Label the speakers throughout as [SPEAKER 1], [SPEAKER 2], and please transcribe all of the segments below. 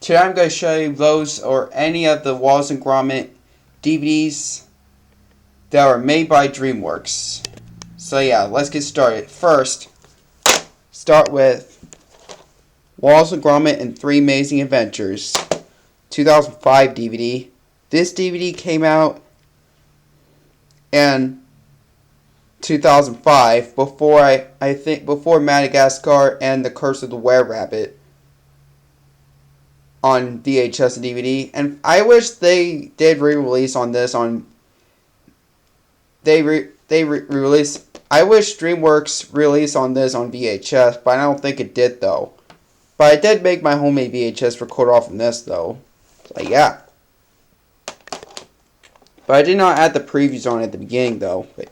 [SPEAKER 1] Today I'm going to show you those or any of the Wallace and Gromit DVDs that are made by DreamWorks. So yeah, let's get started. First, start with Wallace and Gromit and Three Amazing Adventures, 2005 DVD. This DVD came out in 2005 before I think before Madagascar and The Curse of the Were-Rabbit on VHS and DVD, and I wish they did re-release on this on. Release. I wish DreamWorks released on this on VHS, but I don't think it did though. But I did make my homemade VHS recorder off of this though. So yeah. But I did not add the previews on at the beginning though. But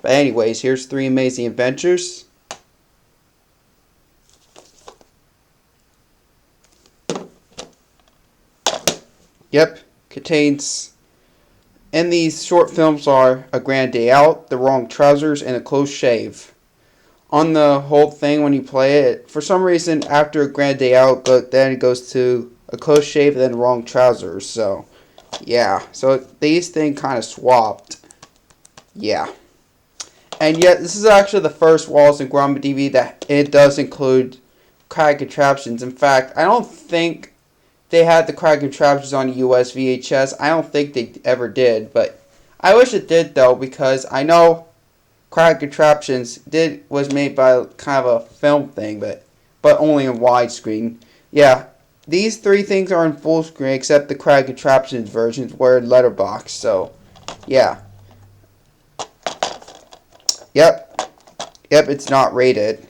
[SPEAKER 1] anyways, here's Three Amazing Adventures. Yep, contains, and these short films are A Grand Day Out, The Wrong Trousers, and A Close Shave. On the whole thing, when you play it, for some reason, after A Grand Day Out, then it goes to A Close Shave, and then Wrong Trousers. So, yeah. So these things kind of swapped. Yeah. And yet, this is actually the first Wallace and Gromit DVD that it does include crack contraptions. In fact, I don't think they had the crack contraptions on US VHS. I don't think they ever did, but I wish it did though, because I know crack contraptions was made by kind of a film thing, but only in widescreen. Yeah, these three things are in full screen except the crack contraptions versions were in letterbox. So, yeah. Yep, it's not rated.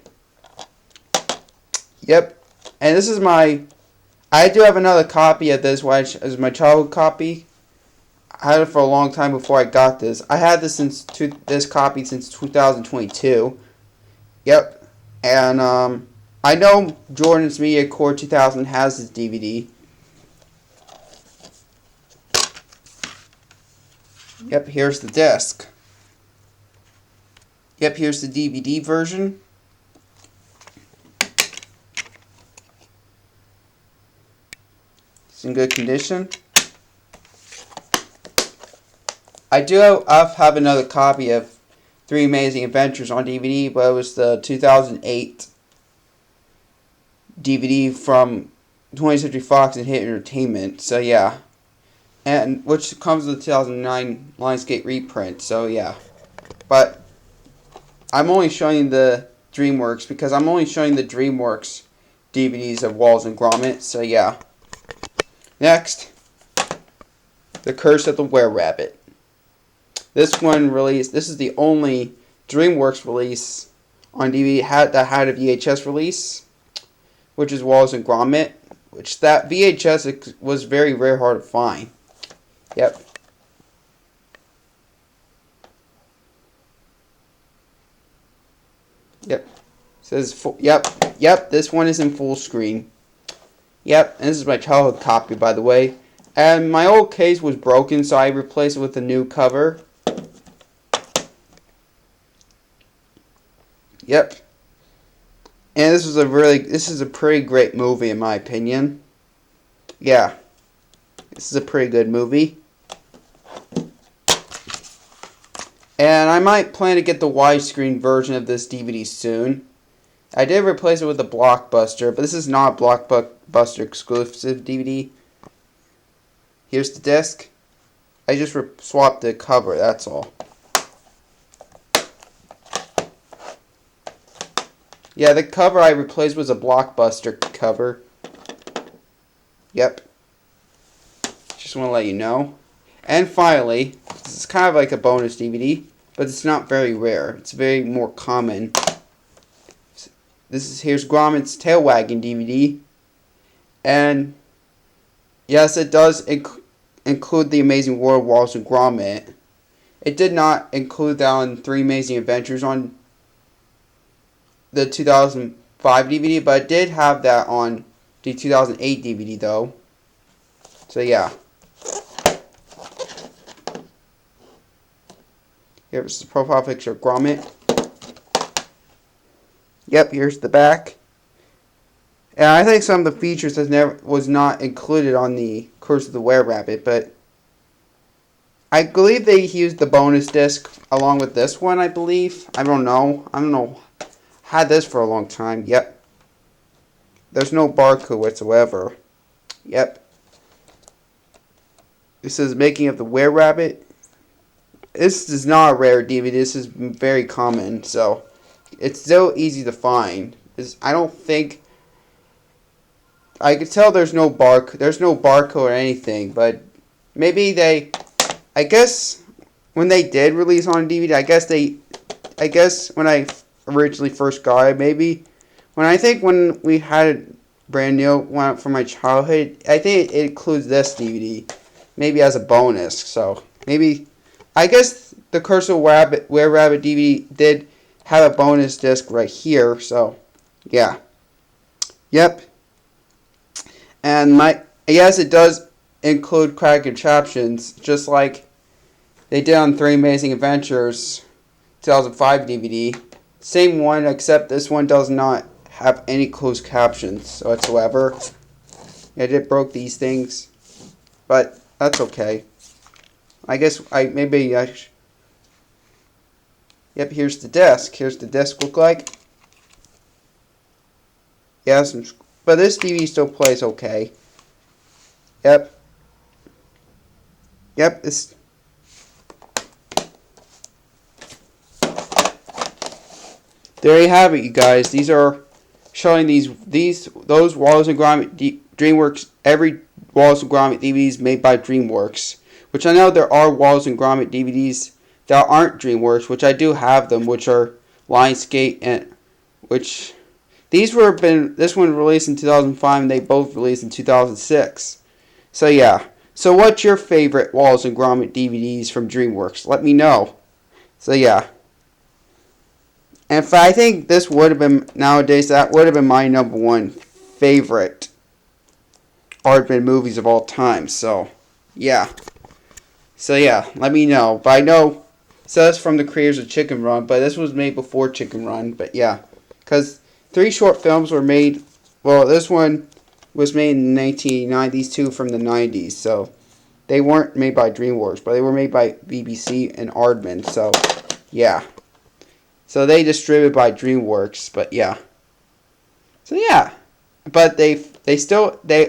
[SPEAKER 1] Yep, and this is I do have another copy of this, which is my childhood copy. I had it for a long time before I got this. I had this copy since 2022. Yep, and I know Jordan's Media Core 2000 has this DVD. Yep, here's the disc. Yep, here's the DVD version. It's in good condition. I do have another copy of Three Amazing Adventures on DVD, but it was the 2008 DVD from 20th Century Fox and Hit Entertainment. So yeah, and which comes with the 2009 Lionsgate reprint. So yeah, but I'm only showing the DreamWorks because I'm only showing the DreamWorks DVDs of Wallace and Gromit. So yeah. Next, The Curse of the Were-Rabbit. This one released. This is the only DreamWorks release on DVD that had a VHS release, which is Wallace and Gromit. Which that VHS was very hard to find. Yep. Yep. Says full. Yep. This one is in full screen. Yep, and this is my childhood copy, by the way. And my old case was broken, so I replaced it with a new cover. Yep. And this is a pretty great movie in my opinion. Yeah. This is a pretty good movie. And I might plan to get the widescreen version of this DVD soon. I did replace it with a Blockbuster, but this is not a Blockbuster exclusive DVD. Here's the disc. I just swapped the cover, that's all. Yeah, the cover I replaced was a Blockbuster cover. Yep. Just want to let you know. And finally, this is kind of like a bonus DVD, but it's not very rare. It's very more common. Here's Gromit's Tail Wagging DVD, and yes, it does include The Amazing World of Wallace and Gromit. It did not include that on Three Amazing Adventures on the 2005 DVD, but it did have that on the 2008 DVD though. So yeah. Here's the profile picture of Gromit. Yep, here's the back. And I think some of the features was not included on the Curse of the Were-Rabbit, but I believe they used the bonus disc along with this one, I believe. I don't know. Had this for a long time. Yep. There's no barcode whatsoever. Yep. This is Making of the Were-Rabbit. This is not a rare DVD. This is very common, so it's still easy to find. I don't think I could tell there's no barcode or anything, but maybe I guess when they did release on DVD, I guess when I originally first got it, maybe when we had it brand new one from my childhood, I think it includes this DVD, maybe as a bonus. So maybe I guess the Curse of Were-Rabbit DVD did have a bonus disc right here. So yeah, yep. And yes, it does include cracked captions, just like they did on Three Amazing Adventures 2005 DVD. Same one, except this one does not have any closed captions whatsoever. I did broke these things, but that's okay. I guess Yep, here's the disc. Here's the disc look like. Yeah, but this DVD still plays okay. Yep. Yep, there you have it, you guys. These are showing those Wallace and Gromit DreamWorks, every Wallace and Gromit DVDs made by DreamWorks. Which I know there are Wallace and Gromit DVDs that aren't DreamWorks, which I do have them, which are Lionsgate and which this one released in 2005 and they both released in 2006. So yeah. So what's your favorite Wallace and Gromit DVDs from DreamWorks? Let me know. So yeah. And if I think this would have been nowadays, that would have been my number one favorite Aardman movies of all time. So yeah. So yeah, let me know. But I know, so that's from the creators of Chicken Run, but this was made before Chicken Run. But yeah, because 3 short films were made. Well, this one was made in the 1990s, these 2 from the 90s. So they weren't made by DreamWorks, but they were made by BBC and Aardman. So yeah. So they distributed by DreamWorks, but yeah. So yeah. But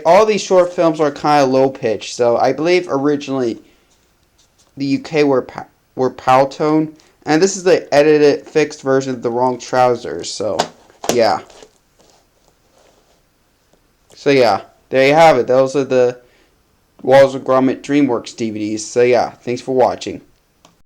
[SPEAKER 1] all these short films are kind of low pitched. So I believe originally the UK were Powtone, and this is the edited fixed version of The Wrong Trousers. So yeah. So yeah, there you have it. Those are the Wallace and Gromit DreamWorks DVDs. So yeah, thanks for watching.